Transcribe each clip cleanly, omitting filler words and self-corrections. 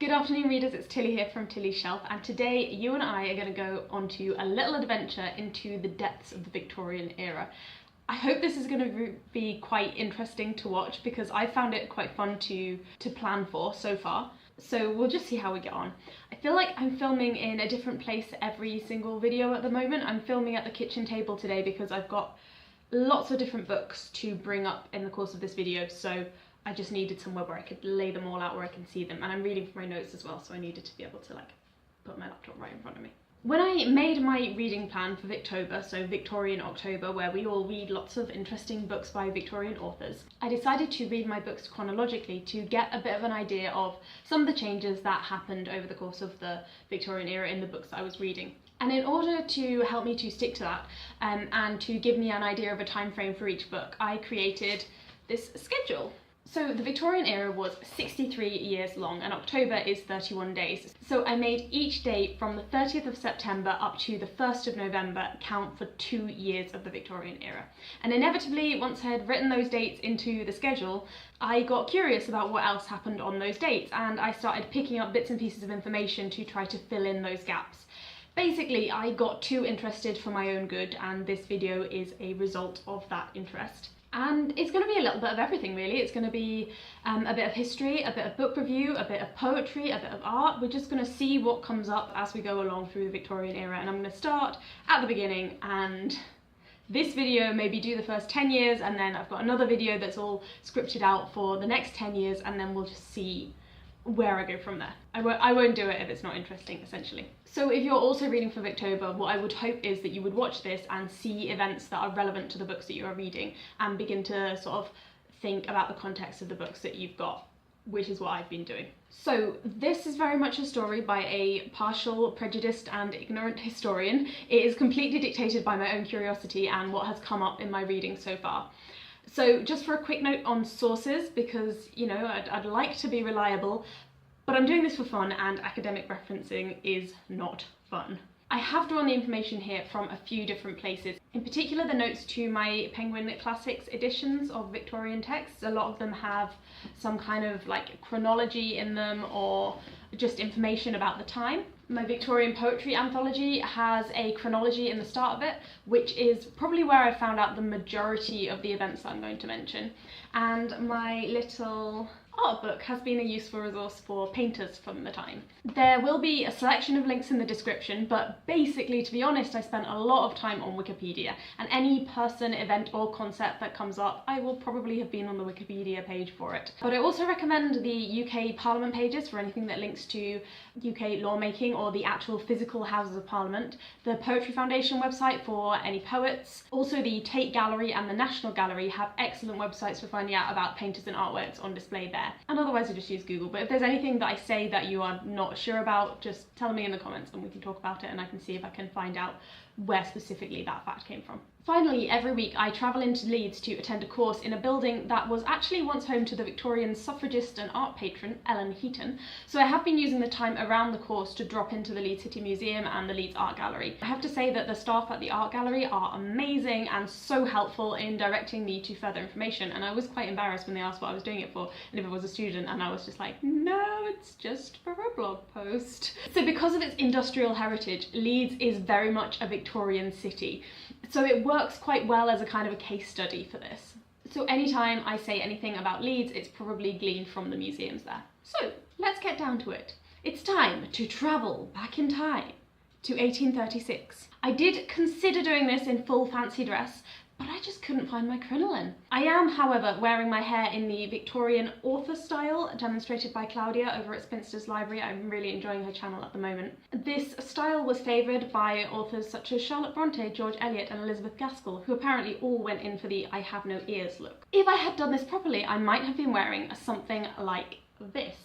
Good afternoon readers, it's Tilly here from Tilly's Shelf, and today you and I are going to go onto a little adventure into the depths of the Victorian era. I hope this is going to be quite interesting to watch because I found it quite fun to plan for so far. So we'll just see how we get on. I feel like I'm filming in a different place every single video at the moment. I'm filming at the kitchen table today because I've got lots of different books to bring up in the course of this video, so I just needed somewhere where I could lay them all out where I can see them, and I'm reading from my notes as well, so I needed to be able to put my laptop right in front of me. When I made my reading plan for Victober, so Victorian October, where we all read lots of interesting books by Victorian authors, I decided to read my books chronologically to get a bit of an idea of some of the changes that happened over the course of the Victorian era in the books that I was reading. And in order to help me to stick to that and to give me an idea of a time frame for each book, I created this schedule. So the Victorian era was 63 years long and October is 31 days. So I made each day from the 30th of September up to the 1st of November count for 2 years of the Victorian era. And inevitably, once I had written those dates into the schedule, I got curious about what else happened on those dates, and I started picking up bits and pieces of information to try to fill in those gaps. Basically, I got too interested for my own good, and this video is a result of that interest. And it's going to be a little bit of everything really. It's going to be a bit of history, a bit of book review, a bit of poetry, a bit of art. We're just going to see what comes up as we go along through the Victorian era, and I'm going to start at the beginning, and this video maybe do the first 10 years, and then I've got another video that's all scripted out for the next 10 years, and then we'll just see where I go from there. I won't do it if it's not interesting, essentially. So if you're also reading for Victober, what I would hope is that you would watch this and see events that are relevant to the books that you are reading and begin to sort of think about the context of the books that you've got, which is what I've been doing. So this is very much a story by a partial, prejudiced and ignorant historian. It is completely dictated by my own curiosity and what has come up in my reading so far. So just for a quick note on sources, because, you know, I'd like to be reliable, but I'm doing this for fun and academic referencing is not fun. I have drawn the information here from a few different places. In particular, the notes to my Penguin Classics editions of Victorian texts. A lot of them have some kind of chronology in them or just information about the time. My Victorian poetry anthology has a chronology in the start of it, which is probably where I found out the majority of the events that I'm going to mention. And my little art book has been a useful resource for painters from the time. There will be a selection of links in the description, but basically, to be honest, I spent a lot of time on Wikipedia, and any person, event or concept that comes up, I will probably have been on the Wikipedia page for it. But I also recommend the UK Parliament pages for anything that links to UK lawmaking or the actual physical Houses of Parliament, the Poetry Foundation website for any poets. Also the Tate Gallery and the National Gallery have excellent websites for finding out about painters and artworks on display there. And otherwise I just use Google, but if there's anything that I say that you are not sure about, just tell me in the comments and we can talk about it and I can see if I can find out where specifically that fact came from. Finally, every week I travel into Leeds to attend a course in a building that was actually once home to the Victorian suffragist and art patron Ellen Heaton, so I have been using the time around the course to drop into the Leeds City Museum and the Leeds Art Gallery. I have to say that the staff at the Art Gallery are amazing and so helpful in directing me to further information, and I was quite embarrassed when they asked what I was doing it for and if it was a student, and I was just like, no, it's just for a blog post. So because of its industrial heritage, Leeds is very much a Victorian city, so it works quite well as a kind of a case study for this. So anytime I say anything about Leeds, it's probably gleaned from the museums there. So let's get down to it. It's time to travel back in time to 1836. I did consider doing this in full fancy dress, but I just couldn't find my crinoline. I am, however, wearing my hair in the Victorian author style demonstrated by Claudia over at Spinster's Library. I'm really enjoying her channel at the moment. This style was favoured by authors such as Charlotte Bronte, George Eliot and Elizabeth Gaskell, who apparently all went in for the I have no ears look. If I had done this properly, I might have been wearing something like this.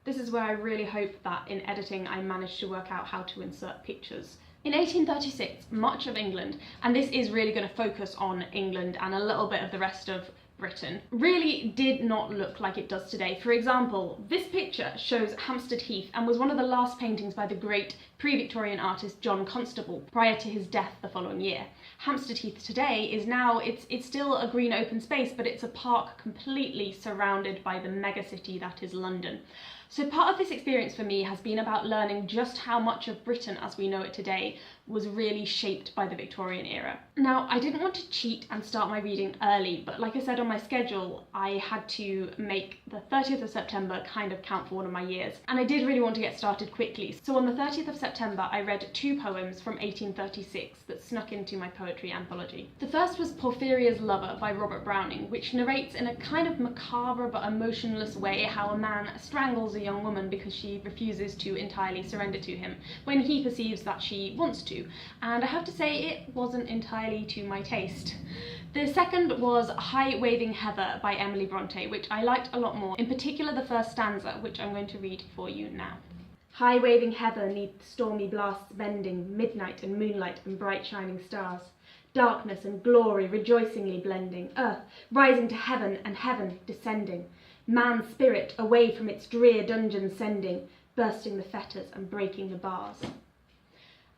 This is where I really hope that in editing I managed to work out how to insert pictures. In 1836, much of England, and this is really going to focus on England and a little bit of the rest of Britain, really did not look like it does today. For example, this picture shows Hampstead Heath and was one of the last paintings by the great pre-Victorian artist John Constable prior to his death the following year. Hampstead Heath today is now, it's still a green open space, but it's a park completely surrounded by the megacity that is London. So part of this experience for me has been about learning just how much of Britain as we know it today was really shaped by the Victorian era. Now, I didn't want to cheat and start my reading early, but like I said on my schedule, I had to make the 30th of September kind of count for one of my years. And I did really want to get started quickly. So on the 30th of September, I read 2 poems from 1836 that snuck into my poetry anthology. The first was Porphyria's Lover by Robert Browning, which narrates in a kind of macabre but emotionless way how a man strangles a young woman because she refuses to entirely surrender to him when he perceives that she wants to. And I have to say it wasn't entirely to my taste. The second was High Waving Heather by Emily Bronte, which I liked a lot more, in particular the first stanza, which I'm going to read for you now. High waving heather 'neath stormy blasts bending, midnight and moonlight and bright shining stars, darkness and glory rejoicingly blending, earth rising to heaven and heaven descending, man's spirit away from its drear dungeon sending, bursting the fetters and breaking the bars.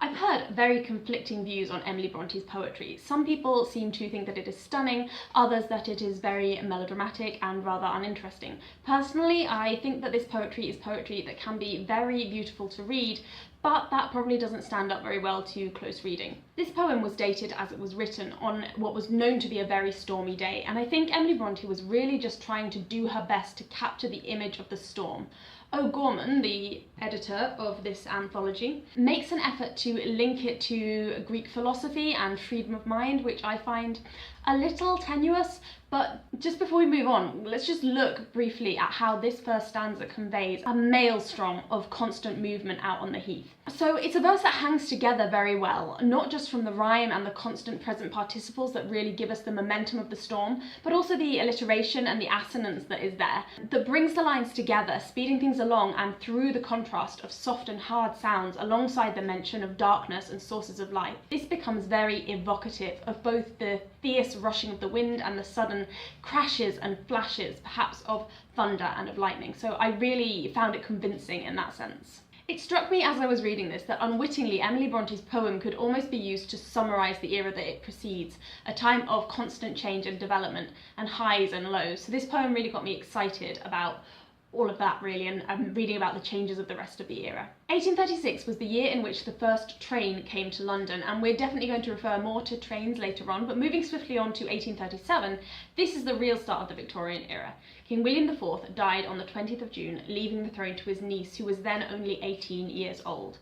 I've heard very conflicting views on Emily Bronte's poetry. Some people seem to think that it is stunning, others that it is very melodramatic and rather uninteresting. Personally, I think that this poetry is poetry that can be very beautiful to read, but that probably doesn't stand up very well to close reading. This poem was dated as it was written on what was known to be a very stormy day, and I think Emily Bronte was really just trying to do her best to capture the image of the storm. O'Gorman, the editor of this anthology, makes an effort to link it to Greek philosophy and freedom of mind, which I find a little tenuous. But just before we move on, let's just look briefly at how this first stanza conveys a maelstrom of constant movement out on the heath. So it's a verse that hangs together very well, not just from the rhyme and the constant present participles that really give us the momentum of the storm, but also the alliteration and the assonance that is there, that brings the lines together, speeding things along and through the contrast of soft and hard sounds alongside the mention of darkness and sources of light. This becomes very evocative of both the fierce rushing of the wind and the sudden crashes and flashes, perhaps of thunder and of lightning. So I really found it convincing in that sense. It struck me as I was reading this that unwittingly Emily Bronte's poem could almost be used to summarise the era that it precedes, a time of constant change and development and highs and lows. So this poem really got me excited about all of that really, and reading about the changes of the rest of the era. 1836 was the year in which the first train came to London, and we're definitely going to refer more to trains later on, but moving swiftly on to 1837, this is the real start of the Victorian era. King William IV died on the 20th of June, leaving the throne to his niece, who was then only 18 years old.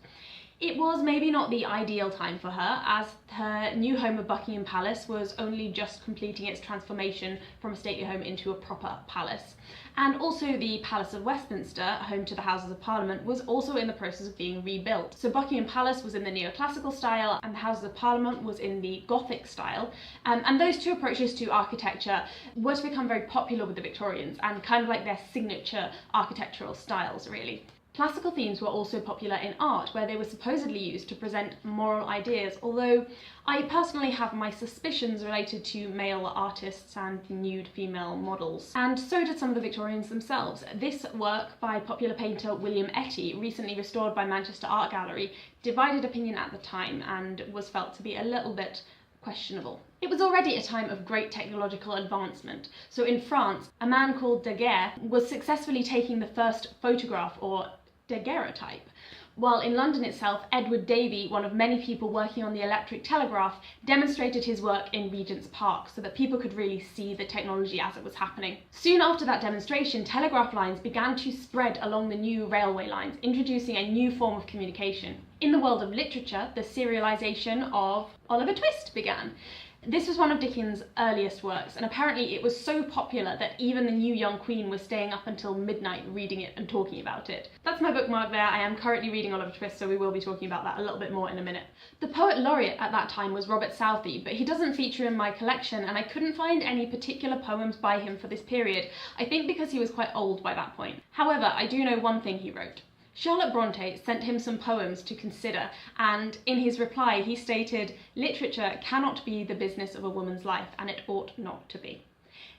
It was maybe not the ideal time for her, as her new home of Buckingham Palace was only just completing its transformation from a stately home into a proper palace. And also the Palace of Westminster, home to the Houses of Parliament, was also in the process of being rebuilt. So Buckingham Palace was in the neoclassical style and the Houses of Parliament was in the Gothic style. And those two approaches to architecture were to become very popular with the Victorians and kind of like their signature architectural styles, really. Classical themes were also popular in art, where they were supposedly used to present moral ideas, although I personally have my suspicions related to male artists and nude female models. And so did some of the Victorians themselves. This work by popular painter William Etty, recently restored by Manchester Art Gallery, divided opinion at the time and was felt to be a little bit questionable. It was already a time of great technological advancement. So in France, a man called Daguerre was successfully taking the first photograph, or daguerreotype, while in London itself, Edward Davy, one of many people working on the electric telegraph, demonstrated his work in Regent's Park so that people could really see the technology as it was happening. Soon after that demonstration, telegraph lines began to spread along the new railway lines, introducing a new form of communication. In the world of literature, the serialisation of Oliver Twist began. This was one of Dickens' earliest works, and apparently it was so popular that even the new young queen was staying up until midnight reading it and talking about it. That's my bookmark there. I am currently reading Oliver Twist, so we will be talking about that a little bit more in a minute. The poet laureate at that time was Robert Southey, but he doesn't feature in my collection, and I couldn't find any particular poems by him for this period, I think because he was quite old by that point. However, I do know one thing he wrote. Charlotte Bronte sent him some poems to consider, and in his reply he stated, "Literature cannot be the business of a woman's life, and it ought not to be."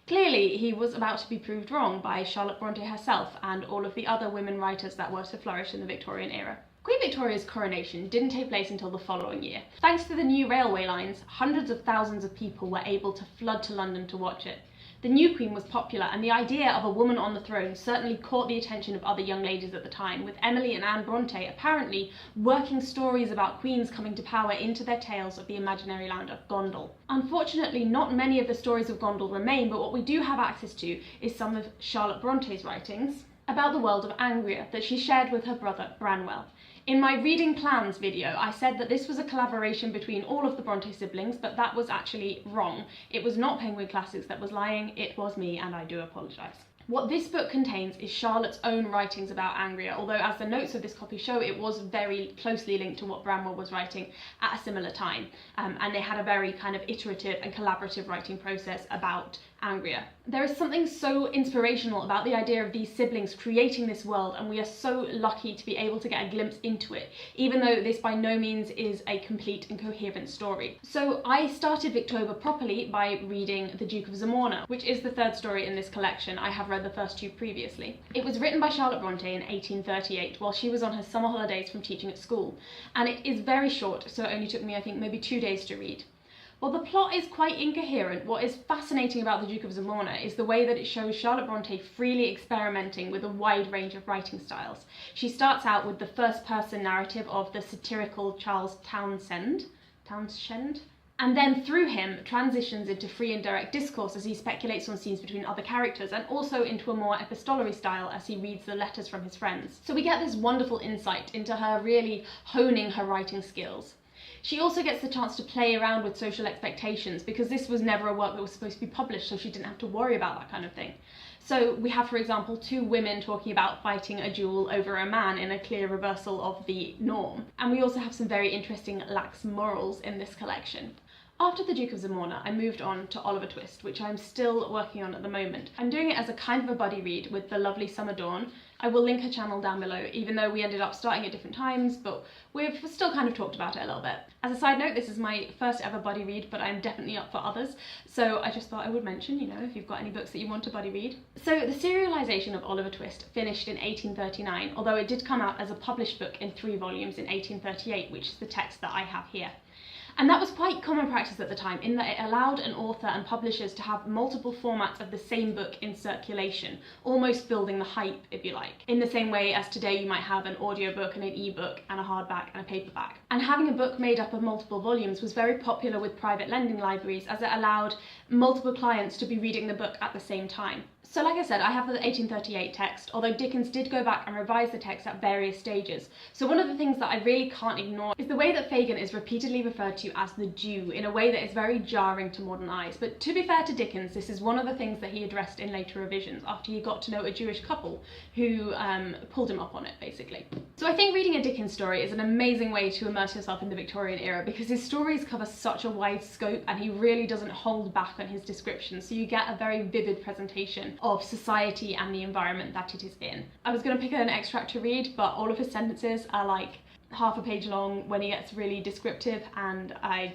Clearly, he was about to be proved wrong by Charlotte Bronte herself and all of the other women writers that were to flourish in the Victorian era. Queen Victoria's coronation didn't take place until the following year. Thanks to the new railway lines, hundreds of thousands of people were able to flood to London to watch it. The new queen was popular, and the idea of a woman on the throne certainly caught the attention of other young ladies at the time, with Emily and Anne Bronte apparently working stories about queens coming to power into their tales of the imaginary land of Gondal. Unfortunately, not many of the stories of Gondal remain, but what we do have access to is some of Charlotte Bronte's writings about the world of Angria that she shared with her brother Branwell. In my reading plans video, I said that this was a collaboration between all of the Bronte siblings, but that was actually wrong. It was not Penguin Classics that was lying, it was me, and I do apologise. What this book contains is Charlotte's own writings about Angria, although as the notes of this copy show, it was very closely linked to what Branwell was writing at a similar time, and they had a very kind of iterative and collaborative writing process about Angria. There is something so inspirational about the idea of these siblings creating this world, and we are so lucky to be able to get a glimpse into it, even though this by no means is a complete and coherent story. So I started Victober properly by reading The Duke of Zamorna, which is the third story in this collection. I have read the first two previously. It was written by Charlotte Bronte in 1838 while she was on her summer holidays from teaching at school, and it is very short, so it only took me, I think, maybe 2 days to read. While the plot is quite incoherent, what is fascinating about The Duke of Zamorna is the way that it shows Charlotte Bronte freely experimenting with a wide range of writing styles. She starts out with the first-person narrative of the satirical Charles Townshend, and then through him transitions into free and direct discourse as he speculates on scenes between other characters, and also into a more epistolary style as he reads the letters from his friends. So we get this wonderful insight into her really honing her writing skills. She also gets the chance to play around with social expectations, because this was never a work that was supposed to be published, so she didn't have to worry about that kind of thing. So we have, for example, two women talking about fighting a duel over a man in a clear reversal of the norm. And we also have some very interesting lax morals in this collection. After The Duke of Zamorna, I moved on to Oliver Twist, which I'm still working on at the moment. I'm doing it as a kind of a buddy read with the lovely Summer Dawn. I will link her channel down below, even though we ended up starting at different times, but we've still kind of talked about it a little bit. As a side note, this is my first ever buddy read, but I'm definitely up for others, so I just thought I would mention, you know, if you've got any books that you want to buddy read. So the serialisation of Oliver Twist finished in 1839, although it did come out as a published book in 3 volumes in 1838, which is the text that I have here. And that was quite common practice at the time, in that it allowed an author and publishers to have multiple formats of the same book in circulation, almost building the hype, if you like. In the same way as today you might have an audiobook and an ebook and a hardback and a paperback. And having a book made up of multiple volumes was very popular with private lending libraries, as it allowed multiple clients to be reading the book at the same time. So like I said, I have the 1838 text, although Dickens did go back and revise the text at various stages. So one of the things that I really can't ignore is the way that Phaidon is repeatedly referred to as the Jew, in a way that is very jarring to modern eyes. But to be fair to Dickens, this is one of the things that he addressed in later revisions, after he got to know a Jewish couple who pulled him up on it, basically. So I think reading a Dickens story is an amazing way to immerse yourself in the Victorian era, because his stories cover such a wide scope and he really doesn't hold back on his descriptions, so you get a very vivid presentation of society and the environment that it is in. I was going to pick an extract to read, but all of his sentences are like half a page long when he gets really descriptive, and I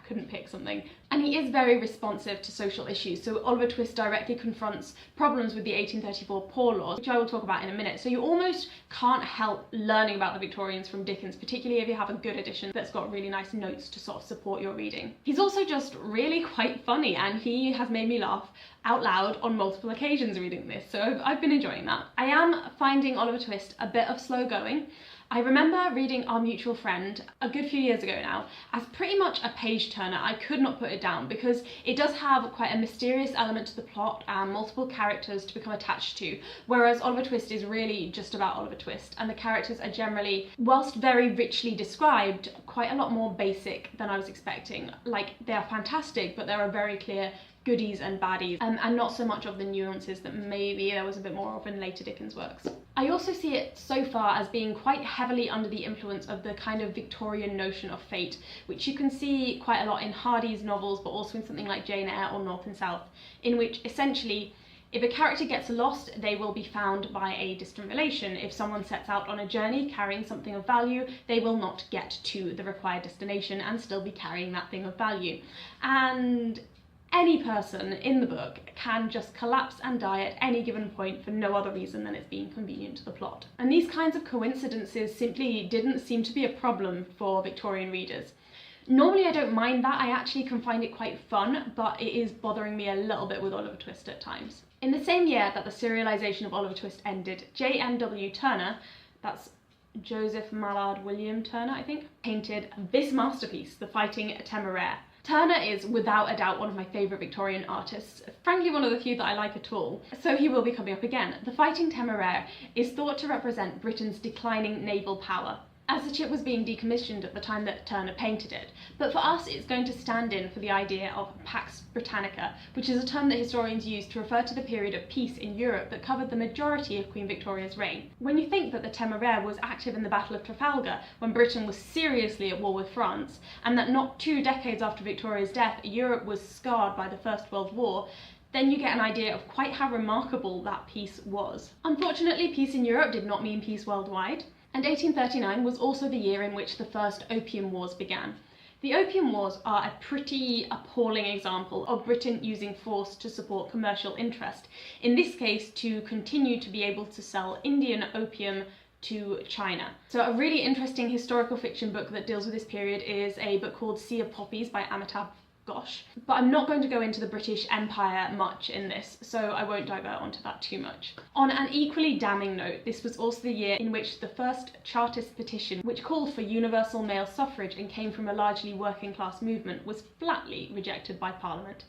couldn't pick something. And he is very responsive to social issues, so Oliver Twist directly confronts problems with the 1834 Poor Laws, which I will talk about in a minute, so you almost can't help learning about the Victorians from Dickens, particularly if you have a good edition that's got really nice notes to sort of support your reading. He's also just really quite funny, and he has made me laugh out loud on multiple occasions reading this, so I've been enjoying that. I am finding Oliver Twist a bit of slow going. I remember reading Our Mutual Friend a good few years ago now as pretty much a page turner. I could not put it down because it does have quite a mysterious element to the plot and multiple characters to become attached to, whereas Oliver Twist is really just about Oliver Twist, and the characters are generally, whilst very richly described, quite a lot more basic than I was expecting. Like, they are fantastic, but there are very clear goodies and baddies, and not so much of the nuances that maybe there was a bit more of in later Dickens works. I also see it so far as being quite heavily under the influence of the kind of Victorian notion of fate, which you can see quite a lot in Hardy's novels, but also in something like Jane Eyre or North and South, in which essentially if a character gets lost, they will be found by a distant relation. If someone sets out on a journey carrying something of value, they will not get to the required destination and still be carrying that thing of value. And any person in the book can just collapse and die at any given point for no other reason than it's being convenient to the plot. And these kinds of coincidences simply didn't seem to be a problem for Victorian readers. Normally I don't mind that, I actually can find it quite fun, but it is bothering me a little bit with Oliver Twist at times. In the same year that the serialisation of Oliver Twist ended, J.M.W. Turner, that's Joseph Mallard William Turner, I think, painted this masterpiece, The Fighting Temeraire. Turner is without a doubt one of my favourite Victorian artists, frankly one of the few that I like at all, so he will be coming up again. The Fighting Temeraire is thought to represent Britain's declining naval power, as the ship was being decommissioned at the time that Turner painted it. But for us, it's going to stand in for the idea of Pax Britannica, which is a term that historians use to refer to the period of peace in Europe that covered the majority of Queen Victoria's reign. When you think that the Temeraire was active in the Battle of Trafalgar, when Britain was seriously at war with France, and that not 2 decades after Victoria's death, Europe was scarred by the First World War, then you get an idea of quite how remarkable that peace was. Unfortunately, peace in Europe did not mean peace worldwide. And 1839 was also the year in which the first Opium Wars began. The Opium Wars are a pretty appalling example of Britain using force to support commercial interest, in this case to continue to be able to sell Indian opium to China. So a really interesting historical fiction book that deals with this period is a book called Sea of Poppies by Amitabh Ghosh, but I'm not going to go into the British Empire much in this, so I won't divert onto that too much. On an equally damning note, this was also the year in which the first Chartist petition, which called for universal male suffrage and came from a largely working class movement, was flatly rejected by Parliament.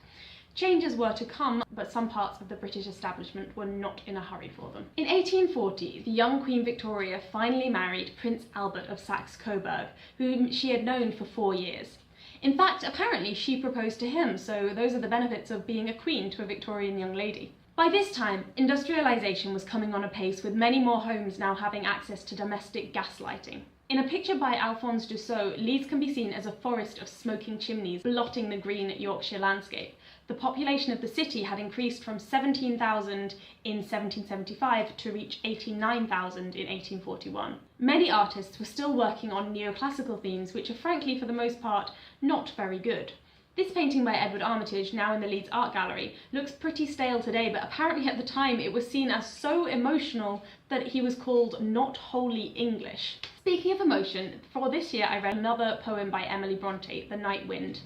Changes were to come, but some parts of the British establishment were not in a hurry for them. In 1840, the young Queen Victoria finally married Prince Albert of Saxe-Coburg, whom she had known for 4 years. In fact, apparently she proposed to him, so those are the benefits of being a queen to a Victorian young lady. By this time, industrialisation was coming on apace, with many more homes now having access to domestic gas lighting. In a picture by Alphonse Dussault, Leeds can be seen as a forest of smoking chimneys blotting the green Yorkshire landscape. The population of the city had increased from 17,000 in 1775 to reach 89,000 in 1841. Many artists were still working on neoclassical themes, which are frankly, for the most part, not very good. This painting by Edward Armitage, now in the Leeds Art Gallery, looks pretty stale today, but apparently at the time it was seen as so emotional that he was called not wholly English. Speaking of emotion, for this year I read another poem by Emily Bronte, The Night Wind,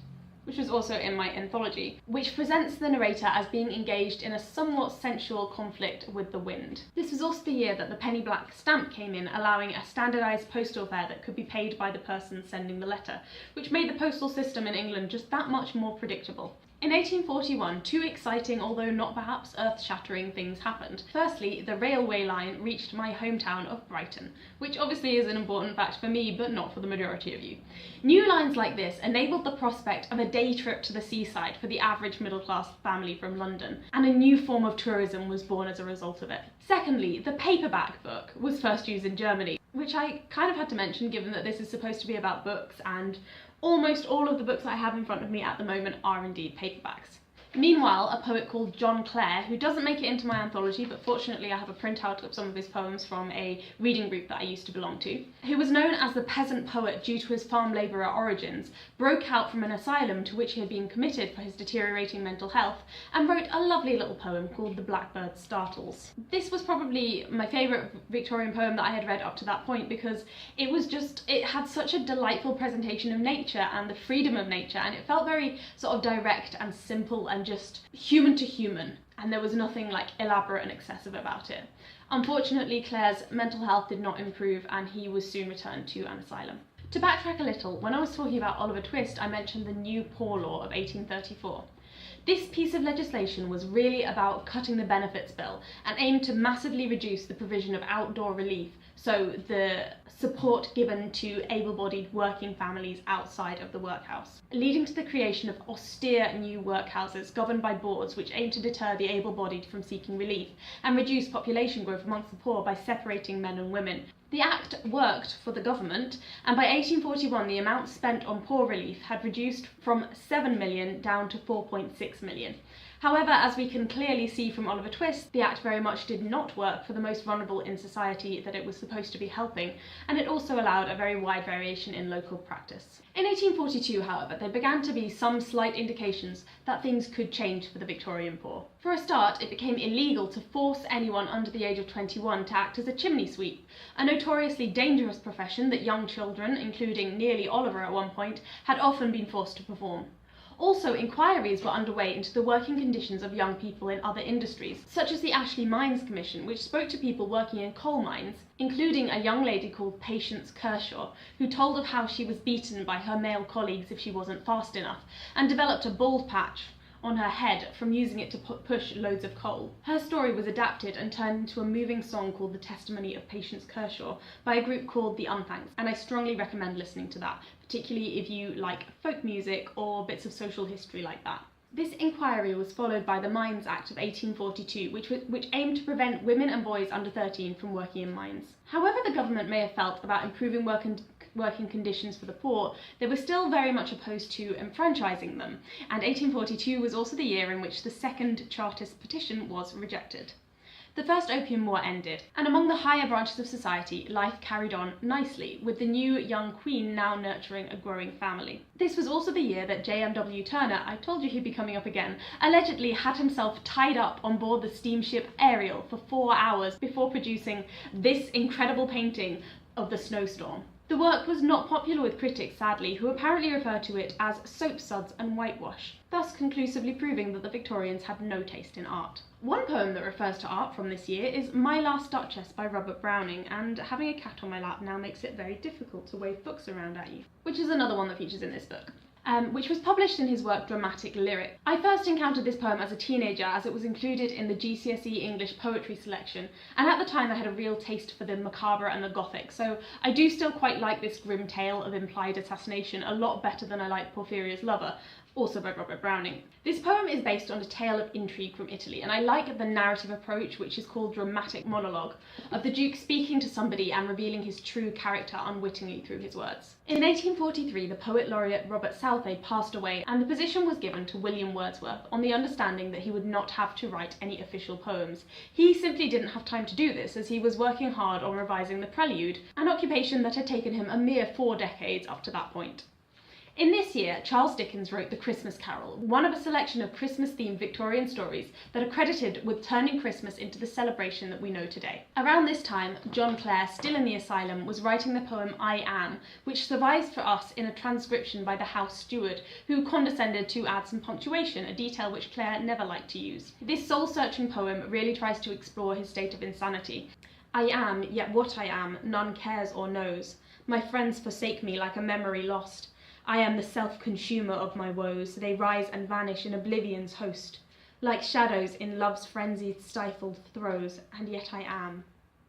which was also in my anthology, which presents the narrator as being engaged in a somewhat sensual conflict with the wind. This was also the year that the penny black stamp came in, allowing a standardised postal fare that could be paid by the person sending the letter, which made the postal system in England just that much more predictable. In 1841, 2 exciting, although not perhaps earth-shattering, things happened. Firstly, the railway line reached my hometown of Brighton, which obviously is an important fact for me, but not for the majority of you. New lines like this enabled the prospect of a day trip to the seaside for the average middle-class family from London, and a new form of tourism was born as a result of it. Secondly, the paperback book was first used in Germany, which I kind of had to mention given that this is supposed to be about books, and almost all of the books that I have in front of me at the moment are indeed paperbacks. Meanwhile, a poet called John Clare, who doesn't make it into my anthology, but fortunately I have a printout of some of his poems from a reading group that I used to belong to, who was known as the peasant poet due to his farm labourer origins, broke out from an asylum to which he had been committed for his deteriorating mental health, and wrote a lovely little poem called The Blackbird Startles. This was probably my favourite Victorian poem that I had read up to that point, because it had such a delightful presentation of nature and the freedom of nature, and it felt very sort of direct and simple and just human to human, and there was nothing like elaborate and excessive about it. Unfortunately, Claire's mental health did not improve and he was soon returned to an asylum. To backtrack a little, when I was talking about Oliver Twist, I mentioned the New Poor Law of 1834. This piece of legislation was really about cutting the benefits bill and aimed to massively reduce the provision of outdoor relief, so the support given to able-bodied working families outside of the workhouse, leading to the creation of austere new workhouses governed by boards which aim to deter the able-bodied from seeking relief and reduce population growth amongst the poor by separating men and women. The Act worked for the government, and by 1841 the amount spent on poor relief had reduced from 7 million down to 4.6 million. However, as we can clearly see from Oliver Twist, the Act very much did not work for the most vulnerable in society that it was supposed to be helping, and it also allowed a very wide variation in local practice. In 1842, however, there began to be some slight indications that things could change for the Victorian poor. For a start, it became illegal to force anyone under the age of 21 to act as a chimney sweep, a notoriously dangerous profession that young children, including nearly Oliver at one point, had often been forced to perform. Also, inquiries were underway into the working conditions of young people in other industries, such as the Ashley Mines Commission, which spoke to people working in coal mines, including a young lady called Patience Kershaw, who told of how she was beaten by her male colleagues if she wasn't fast enough, and developed a bald patch on her head from using it to push loads of coal. Her story was adapted and turned into a moving song called The Testimony of Patience Kershaw by a group called The Unthanks, and I strongly recommend listening to that, particularly if you like folk music or bits of social history like that. This inquiry was followed by the Mines Act of 1842, which aimed to prevent women and boys under 13 from working in mines. However the government may have felt about improving working conditions for the poor, they were still very much opposed to enfranchising them, and 1842 was also the year in which the second Chartist petition was rejected. The First Opium War ended, and among the higher branches of society, life carried on nicely, with the new young queen now nurturing a growing family. This was also the year that J.M.W. Turner, I told you he'd be coming up again, allegedly had himself tied up on board the steamship Ariel for 4 hours before producing this incredible painting of the snowstorm. The work was not popular with critics, sadly, who apparently referred to it as soapsuds and whitewash, thus conclusively proving that the Victorians had no taste in art. One poem that refers to art from this year is My Last Duchess by Robert Browning, and having a cat on my lap now makes it very difficult to wave books around at you, which is another one that features in this book. Which was published in his work Dramatic Lyric. I first encountered this poem as a teenager as it was included in the GCSE English poetry selection, and at the time I had a real taste for the macabre and the gothic, so I do still quite like this grim tale of implied assassination a lot better than I like Porphyria's Lover, also by Robert Browning. This poem is based on a tale of intrigue from Italy, and I like the narrative approach, which is called dramatic monologue, of the Duke speaking to somebody and revealing his true character unwittingly through his words. In 1843, the poet laureate Robert Southey passed away, and the position was given to William Wordsworth on the understanding that he would not have to write any official poems. He simply didn't have time to do this, as he was working hard on revising the Prelude, an occupation that had taken him a mere 4 decades up to that point. In this year, Charles Dickens wrote The Christmas Carol, one of a selection of Christmas-themed Victorian stories that are credited with turning Christmas into the celebration that we know today. Around this time, John Clare, still in the asylum, was writing the poem I Am, which survives for us in a transcription by the house steward, who condescended to add some punctuation, a detail which Clare never liked to use. This soul-searching poem really tries to explore his state of insanity. I am, yet what I am, none cares or knows. My friends forsake me like a memory lost. I am the self-consumer of my woes, they rise and vanish in oblivion's host, like shadows in love's frenzied stifled throes, and yet I am,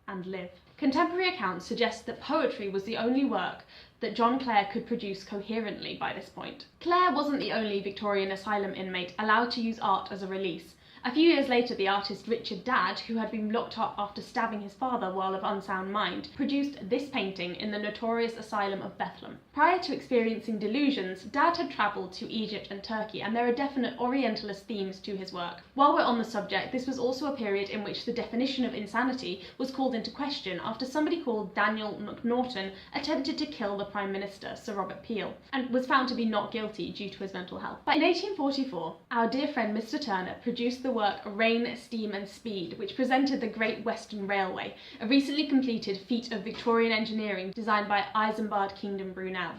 and live. Contemporary accounts suggest that poetry was the only work that John Clare could produce coherently by this point. Clare wasn't the only Victorian asylum inmate allowed to use art as a release. A few years later, the artist Richard Dadd, who had been locked up after stabbing his father while of unsound mind, produced this painting in the notorious asylum of Bethlehem. Prior to experiencing delusions, Dadd had travelled to Egypt and Turkey, and there are definite Orientalist themes to his work. While we're on the subject, this was also a period in which the definition of insanity was called into question after somebody called Daniel Macnaghten attempted to kill the Prime Minister, Sir Robert Peel, and was found to be not guilty due to his mental health. But in 1844, our dear friend Mr. Turner produced the work Rain, Steam and Speed, which presented the Great Western Railway, a recently completed feat of Victorian engineering designed by Isambard Kingdom Brunel.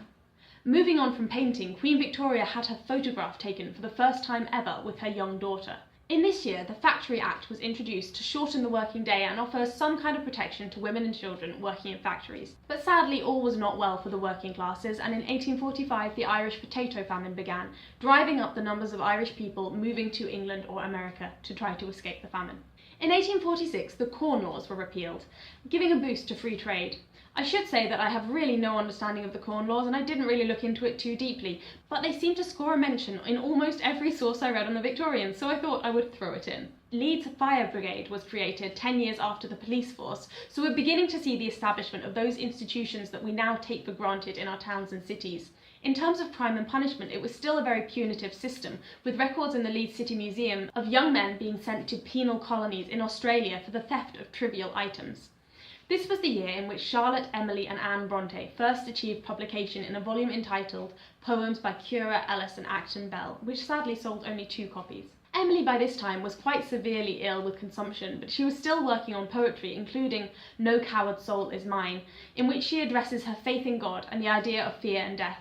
Moving on from painting, Queen Victoria had her photograph taken for the first time ever with her young daughter. In this year, the Factory Act was introduced to shorten the working day and offer some kind of protection to women and children working in factories. But sadly, all was not well for the working classes, and in 1845 the Irish potato famine began, driving up the numbers of Irish people moving to England or America to try to escape the famine. In 1846, the Corn Laws were repealed, giving a boost to free trade. I should say that I have really no understanding of the Corn Laws, and I didn't really look into it too deeply, but they seem to score a mention in almost every source I read on the Victorians, so I thought I would throw it in. Leeds Fire Brigade was created 10 years after the police force, so we're beginning to see the establishment of those institutions that we now take for granted in our towns and cities. In terms of crime and punishment, it was still a very punitive system, with records in the Leeds City Museum of young men being sent to penal colonies in Australia for the theft of trivial items. This was the year in which Charlotte, Emily and Anne Bronte first achieved publication in a volume entitled Poems by Currer, Ellis and Acton Bell, which sadly sold only 2 copies. Emily by this time was quite severely ill with consumption, but she was still working on poetry, including No Coward Soul Is Mine, in which she addresses her faith in God and the idea of fear and death.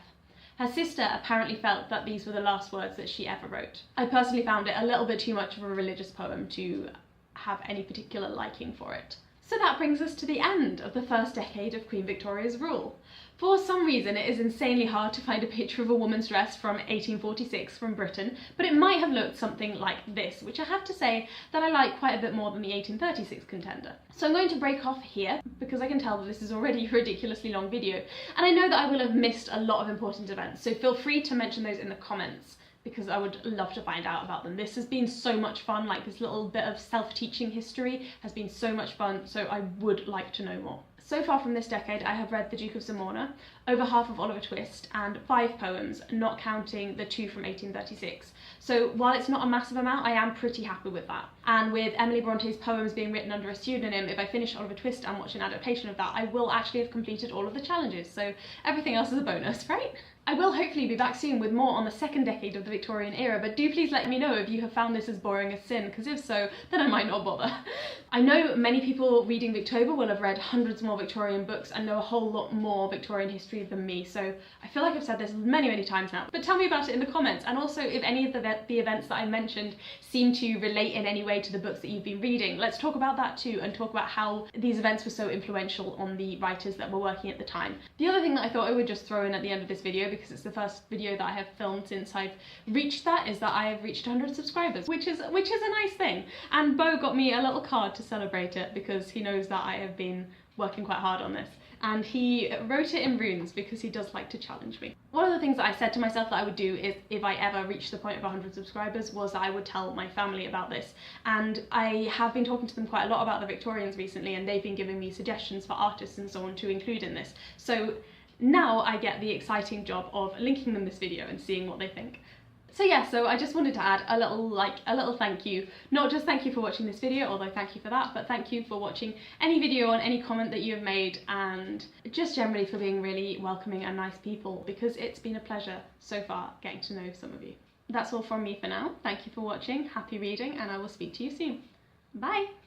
Her sister apparently felt that these were the last words that she ever wrote. I personally found it a little bit too much of a religious poem to have any particular liking for it. So that brings us to the end of the first decade of Queen Victoria's rule. For some reason, it is insanely hard to find a picture of a woman's dress from 1846 from Britain, but it might have looked something like this, which I have to say that I like quite a bit more than the 1836 contender. So I'm going to break off here, because I can tell that this is already a ridiculously long video, and I know that I will have missed a lot of important events, so feel free to mention those in the comments, because I would love to find out about them. This has been so much fun, like this little bit of self-teaching history has been so much fun, so I would like to know more. So far from this decade, I have read The Duke of Zamorna, over half of Oliver Twist, and 5 poems, not counting the 2 from 1836. So while it's not a massive amount, I am pretty happy with that. And with Emily Bronte's poems being written under a pseudonym, if I finish Oliver Twist and watch an adaptation of that, I will actually have completed all of the challenges, so everything else is a bonus, right? I will hopefully be back soon with more on the second decade of the Victorian era, but do please let me know if you have found this as boring as sin, because if so, then I might not bother. I know many people reading Victober will have read hundreds more Victorian books and know a whole lot more Victorian history than me, so I feel like I've said this many times now, but tell me about it in the comments, and also if any of the events that I mentioned seem to relate in any way to the books that you've been reading. Let's talk about that too, and talk about how these events were so influential on the writers that were working at the time. The other thing that I thought I would just throw in at the end of this video, because it's the first video that I have filmed since I've reached that, is that I have reached 100 subscribers, which is a nice thing. And Bo got me a little card to celebrate it because he knows that I have been working quite hard on this. And he wrote it in runes because he does like to challenge me. One of the things that I said to myself that I would do is, if I ever reached the point of 100 subscribers, was that I would tell my family about this. And I have been talking to them quite a lot about the Victorians recently, and they've been giving me suggestions for artists and so on to include in this. So now I get the exciting job of linking them this video and seeing what they think. So yeah, so I just wanted to add a little thank you. Not just thank you for watching this video, although thank you for that, but thank you for watching any video on any comment that you have made, and just generally for being really welcoming and nice people, because it's been a pleasure so far getting to know some of you. That's all from me for now. Thank you for watching, happy reading, and I will speak to you soon. Bye!